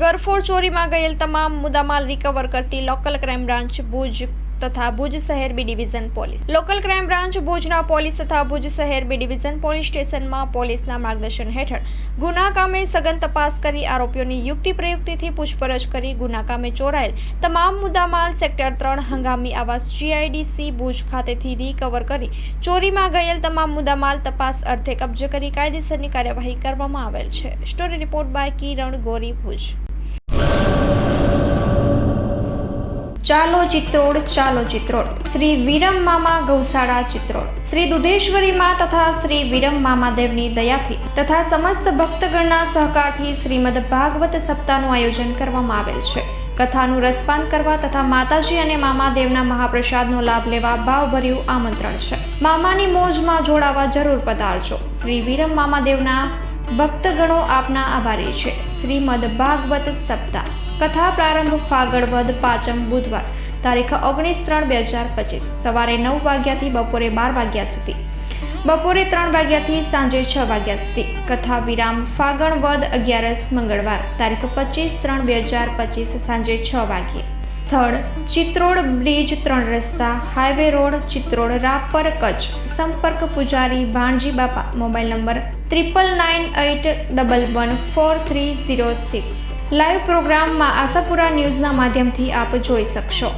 ઘરફોડ ચોરીમાં ગયેલ તમામ મુદ્દામાલ રિકવર કરતી લોકલ ક્રાઇમ બ્રાન્ચ ભુજ તથા ભુજ શહેર B division police. Local crime branch ભુજના પોલીસ તથા ભુજ શહેર બી ડિવિઝન પોલીસ સ્ટેશનમાં પોલીસના માર્ગદર્શન હેઠળ ગુના કામે સઘન તપાસ કરી આરોપીઓની યુક્તિ પ્રયુક્તિથી પૂછપરછ કરી ગુના કામે ચોરાયેલ તમામ મુદ્દામાલ સેક્ટર 3 હંગામી આવાસ GIDC ભુજ ખાતેથી રિકવર કરી ચોરીમાં ગયેલ તમામ મુદ્દામાલ તપાસ અર્થે કબજે કરી કાયદેસરની કાર્યવાહી કરવામાં આવેલ છે. સ્ટોરી રિપોર્ટ બાય કિરણ ગોરી, ભુજ. ચાલો ચિત્રોડ, ચાલો ચિત્રોડ. શ્રી વિરમ મામા ગૌશાળા ચિત્રોડ. શ્રી દુધેશ્વરી માં તથા શ્રી વિરમ મામાદેવની દયાથી તથા સમસ્ત ભક્તગણના સહકારથી શ્રીમદ ભાગવત સપ્તાહનું આયોજન કરવામાં આવેલ છે. કથાનું રસપાન કરવા તથા માતાજી અને મામાદેવના મહાપ્રસાદનો લાભ લેવા ભાવભર્યું આમંત્રણ છે. મામાની મોજમાં જોડાવા જરૂર પધારજો. શ્રી વિરમ મામાદેવના ભક્તગણો આપના આભારી છે. શ્રીમદ ભાગવત સપ્તાહ કથા પ્રારંભ ફાગણ વદ 5મ બુધવાર તારીખ 19/3/2025 સવારે 9 વાગ્યાથી બપોરે 12 વાગ્યા સુધી, બપોરે 3 વાગ્યાથી સાંજે 6 વાગ્યા સુધી. કથા વિરામ ફાગણ વદ 11 મંગળવાર તારીખ 25/3/2025 સાંજે 6 વાગ્યે. સ્થળ ચિત્રોડ બ્રિજ 3 રસ્તા, હાઈવે રોડ, ચિત્રોડ, રાપર, કચ્છ. સંપર્ક પૂજારી ભાણજી બાપા. Mobile number 9981114306. લાઈવ પ્રોગ્રામમાં આશાપુરા ન્યૂઝના માધ્યમથી આપ જોઈ શકશો.